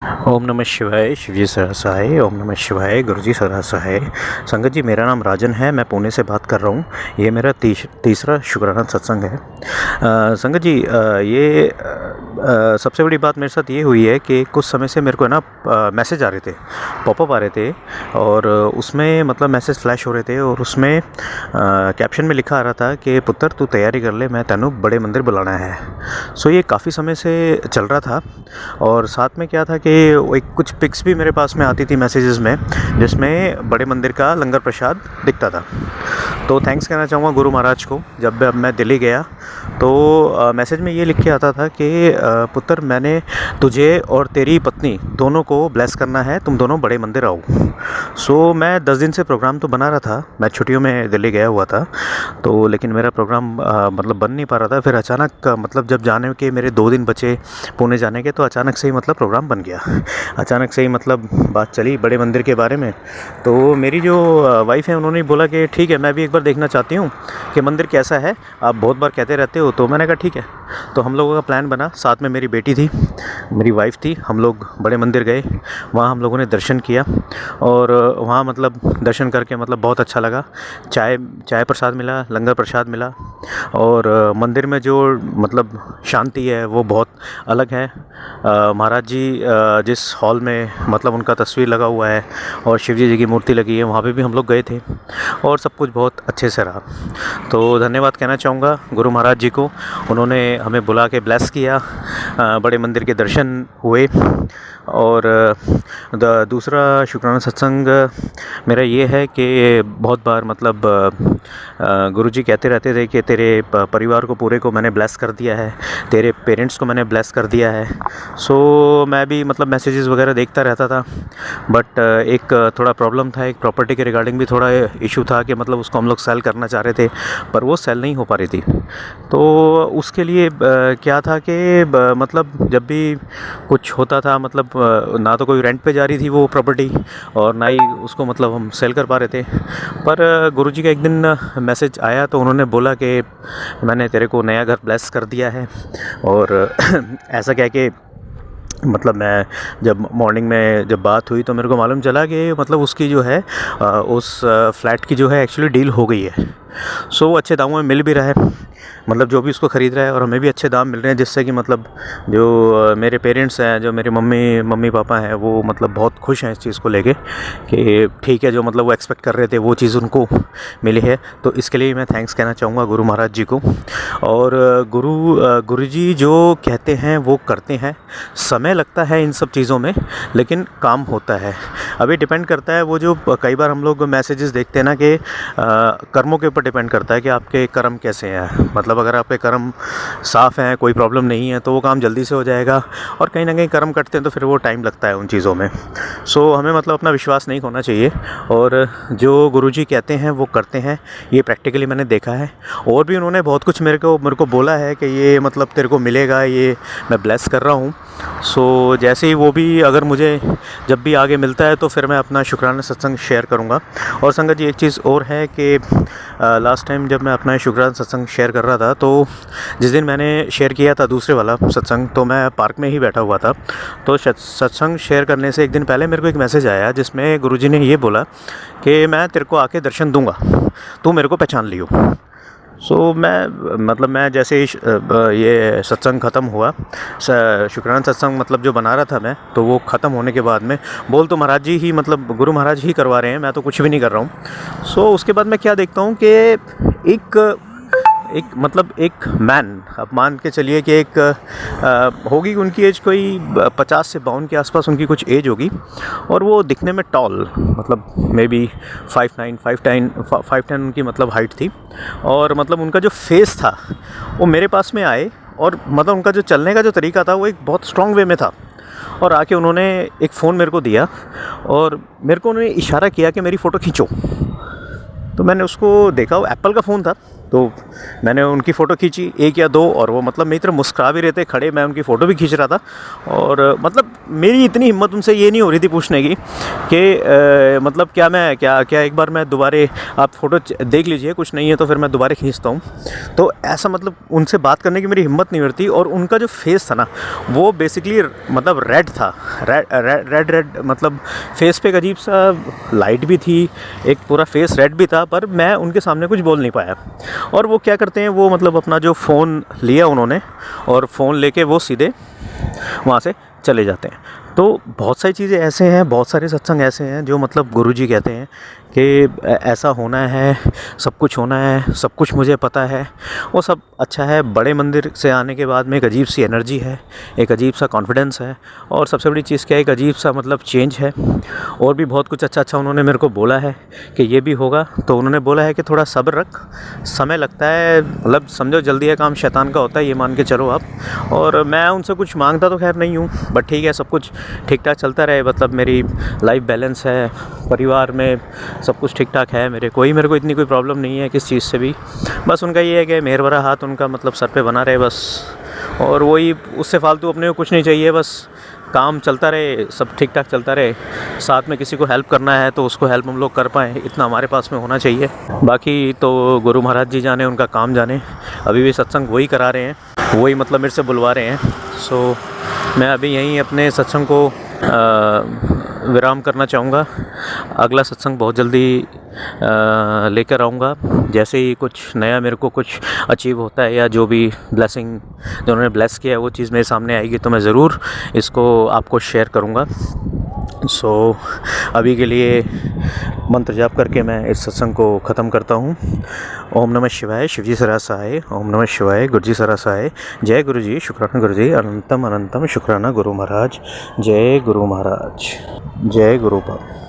ओम नमः शिवाय, शिवजी सहसाय। ओम नमः शिवाय, गुरुजी सहसाय। संगत जी, मेरा नाम राजन है, मैं पुणे से बात कर रहा हूँ। ये मेरा तीसरा शुक्राना सत्संग है। संगत जी, ये सबसे बड़ी बात मेरे साथ ये हुई है कि कुछ समय से मेरे को है ना मैसेज आ रहे थे, पॉपअप आ रहे थे, और उसमें मतलब मैसेज फ्लैश हो रहे थे, और उसमें कैप्शन में लिखा आ रहा था कि पुत्र तू तैयारी कर ले, मैं तेनू बड़े मंदिर बुलाना है। सो ये काफ़ी समय से चल रहा था, और साथ में क्या था कि एक कुछ पिक्स भी मेरे पास में आती थी मैसेजेस में, जिसमें बड़े मंदिर का लंगर प्रसाद दिखता था। तो थैंक्स कहना चाहूँगा गुरु महाराज को। जब मैं दिल्ली गया तो मैसेज में ये लिख के आता था कि पुत्र, मैंने तुझे और तेरी पत्नी दोनों को ब्लेस करना है, तुम दोनों बड़े मंदिर आओ। सो मैं 10 दिन से प्रोग्राम तो बना रहा था, मैं छुट्टियों में दिल्ली गया हुआ था, तो लेकिन मेरा प्रोग्राम मतलब बन नहीं पा रहा था। फिर अचानक मतलब जब जाने के मेरे 2 दिन बचे पुणे जाने के, तो अचानक से ही मतलब प्रोग्राम बन गया। अचानक से ही मतलब बात चली बड़े मंदिर के बारे में। तो मेरी जो वाइफ है, उन्होंने बोला कि ठीक है, मैं भी एक बार देखना चाहती हूँ कि मंदिर कैसा है, आप बहुत बार कहते रहते हो। तो मैंने कहा ठीक है। तो हम लोगों का प्लान बना, साथ में मेरी बेटी थी, मेरी वाइफ थी, हम लोग बड़े मंदिर गए। वहाँ हम लोगों ने दर्शन किया, और वहाँ मतलब दर्शन करके मतलब बहुत अच्छा लगा। चाय प्रसाद मिला, लंगर प्रसाद मिला, और मंदिर में जो मतलब शांति है वो बहुत अलग है। महाराज जी जिस हॉल में मतलब उनका तस्वीर लगा हुआ है और शिवजी जी की मूर्ति लगी है, वहाँ पे भी हम लोग गए थे, और सब कुछ बहुत अच्छे से रहा। तो धन्यवाद कहना चाहूँगा गुरु महाराज जी को, उन्होंने हमें बुला के ब्लेस किया, बड़े मंदिर के दर्शन हुए। और दूसरा शुक्राना सत्संग मेरा ये है कि बहुत बार मतलब गुरुजी कहते रहते थे कि तेरे परिवार को पूरे को मैंने ब्लेस कर दिया है, तेरे पेरेंट्स को मैंने ब्लेस कर दिया है। सो मैं भी मतलब मैसेजेस वगैरह देखता रहता था, बट एक थोड़ा प्रॉब्लम था, एक प्रॉपर्टी के रिगार्डिंग भी थोड़ा इशू था कि मतलब उसको हम लोग सेल करना चाह रहे थे, पर वो सेल नहीं हो पा रही थी। तो उसके लिए क्या था कि मतलब जब भी कुछ होता था, मतलब ना तो कोई रेंट पे जा रही थी वो प्रॉपर्टी, और ना ही उसको मतलब हम सेल कर पा रहे थे। पर गुरुजी का एक दिन मैसेज आया, तो उन्होंने बोला कि मैंने तेरे को नया घर ब्लेस कर दिया है। और ऐसा कह के मतलब मैं जब मॉर्निंग में जब बात हुई, तो मेरे को मालूम चला कि मतलब उसकी जो है उस फ्लैट की जो है एक्चुअली डील हो गई है। सो अच्छे दामों में मिल भी रहा है, मतलब जो भी उसको ख़रीद रहा है, और हमें भी अच्छे दाम मिल रहे हैं, जिससे कि मतलब जो मेरे पेरेंट्स हैं, जो मेरे मम्मी पापा हैं, वो मतलब बहुत खुश हैं इस चीज़ को लेके कि ठीक है, जो मतलब वो एक्सपेक्ट कर रहे थे वो चीज़ उनको मिली है। तो इसके लिए मैं थैंक्स कहना चाहूँगा गुरु महाराज जी को। और गुरुजी जो कहते हैं वो करते हैं। समय लगता है इन सब चीज़ों में, लेकिन काम होता है। अभी डिपेंड करता है, वो जो कई बार हम लोग मैसेजेस देखते हैं ना कि कर्मों के ऊपर डिपेंड करता है कि आपके कर्म कैसे हैं। मतलब अगर आपके कर्म साफ़ हैं, कोई प्रॉब्लम नहीं है, तो वो काम जल्दी से हो जाएगा, और कहीं ना कहीं कर्म करते हैं तो फिर वो टाइम लगता है उन चीज़ों में। सो हमें मतलब अपना विश्वास नहीं खोना चाहिए, और जो गुरुजी कहते हैं वो करते हैं। ये प्रैक्टिकली मैंने देखा है, और भी उन्होंने बहुत कुछ मेरे को बोला है कि ये मतलब तेरे को मिलेगा, ये मैं ब्लेस कर रहा हूँ। सो जैसे ही वो भी अगर मुझे जब भी आगे मिलता है, तो फिर मैं अपना शुक्राना सत्संग शेयर करूँगा। और संगत जी, एक चीज़ और है कि लास्ट टाइम जब मैं अपना शुक्राना सत्संग शेयर कर रहा था, तो जिस दिन मैंने शेयर किया था दूसरे वाला सत्संग, तो मैं पार्क में ही बैठा हुआ था। तो सत्संग शेयर करने से एक दिन पहले मेरे को एक मैसेज आया, जिसमें गुरुजी ने ये बोला कि मैं तेरे को आके दर्शन दूंगा, तू मेरे को पहचान लियो। सो मैं जैसे ही ये सत्संग ख़त्म हुआ, शुक्राना सत्संग मतलब जो बना रहा था मैं, तो वो ख़त्म होने के बाद में बोल तो महाराज जी ही मतलब गुरु महाराज ही करवा रहे हैं, मैं तो कुछ भी नहीं कर रहा हूँ। सो उसके बाद मैं क्या देखता हूँ कि एक मैन, अब मान के चलिए कि होगी उनकी एज कोई 50 से 52 के आसपास उनकी कुछ एज होगी, और वो दिखने में टॉल, मतलब मे बी 5'9" उनकी मतलब हाइट थी। और मतलब उनका जो फेस था वो मेरे पास में आए, और मतलब उनका जो चलने का जो तरीका था वो एक बहुत स्ट्रॉन्ग वे में था। और आके उन्होंने एक फ़ोन मेरे को दिया, और मेरे को उन्होंने इशारा किया कि मेरी फ़ोटो खींचो। तो मैंने उसको देखा, वो एप्पल का फ़ोन था, तो मैंने उनकी फ़ोटो खींची 1 या 2, और वो मतलब मेरी तरफ मुस्कुरा भी रहे थे खड़े, मैं उनकी फ़ोटो भी खींच रहा था। और मतलब मेरी इतनी हिम्मत उनसे ये नहीं हो रही थी पूछने की कि मतलब क्या एक बार मैं दोबारे, आप फ़ोटो देख लीजिए, कुछ नहीं है तो फिर मैं दोबारा खींचता हूँ। तो ऐसा मतलब उनसे बात करने की मेरी हिम्मत नहीं हो रही थी। और उनका जो फेस था ना, वो बेसिकली मतलब रेड था, रेड मतलब फेस पे एक अजीब सा लाइट भी थी, एक पूरा फेस रेड भी था, पर मैं उनके सामने कुछ बोल नहीं पाया। और वो क्या करते हैं, वो मतलब अपना जो फ़ोन लिया उन्होंने, और फ़ोन लेके वो सीधे वहाँ से चले जाते हैं। तो बहुत सारी चीज़ें ऐसे हैं, बहुत सारे सत्संग ऐसे हैं जो मतलब गुरुजी कहते हैं कि ऐसा होना है, सब कुछ होना है, सब कुछ मुझे पता है। वो सब अच्छा है। बड़े मंदिर से आने के बाद में एक अजीब सी एनर्जी है, एक अजीब सा कॉन्फिडेंस है, और सबसे बड़ी चीज़ क्या है, एक अजीब सा मतलब चेंज है। और भी बहुत कुछ अच्छा उन्होंने मेरे को बोला है कि ये भी होगा। तो उन्होंने बोला है कि थोड़ा सब्र रख, समय लगता है, मतलब समझो जल्दी है काम शैतान का होता है, ये मान के चलो आप। और मैं उनसे कुछ मांगता तो खैर नहीं हूँ, बट ठीक है, सब कुछ ठीक ठाक चलता रहे। मतलब मेरी लाइफ बैलेंस है, परिवार में सब कुछ ठीक ठाक है, मेरे को इतनी कोई प्रॉब्लम नहीं है किस चीज़ से भी। बस उनका ये है कि मेहर भरा हाथ उनका मतलब सर पे बना रहे बस। और वही, उससे फालतू अपने को कुछ नहीं चाहिए, बस काम चलता रहे, सब ठीक ठाक चलता रहे। साथ में किसी को हेल्प करना है तो उसको हेल्प हम लोग कर पाएँ, इतना हमारे पास में होना चाहिए। बाकी तो गुरु महाराज जी जाने, उनका काम जाने। अभी भी सत्संग वही करा रहे हैं, वही मतलब मेरे से बुलवा रहे हैं। सो मैं अभी यहीं अपने सत्संग को विराम करना चाहूँगा। अगला सत्संग बहुत जल्दी लेकर आऊँगा। जैसे ही कुछ नया मेरे को कुछ अचीव होता है, या जो भी ब्लेसिंग जो उन्होंने ब्लेस किया है वो चीज़ मेरे सामने आएगी, तो मैं ज़रूर इसको आपको शेयर करूँगा। सो अभी के लिए मंत्र जाप करके मैं इस सत्संग को ख़त्म करता हूँ। ओम नमः शिवाय, शिवजी सरा सहाय। ओम नमः शिवाय, गुरुजी सरा सहाय। जय गुरु जी, शुक्राना गुरु जी, अनंतम अनंतम शुक्राना गुरु महाराज। जय गुरु महाराज, जय गुरु बाबा।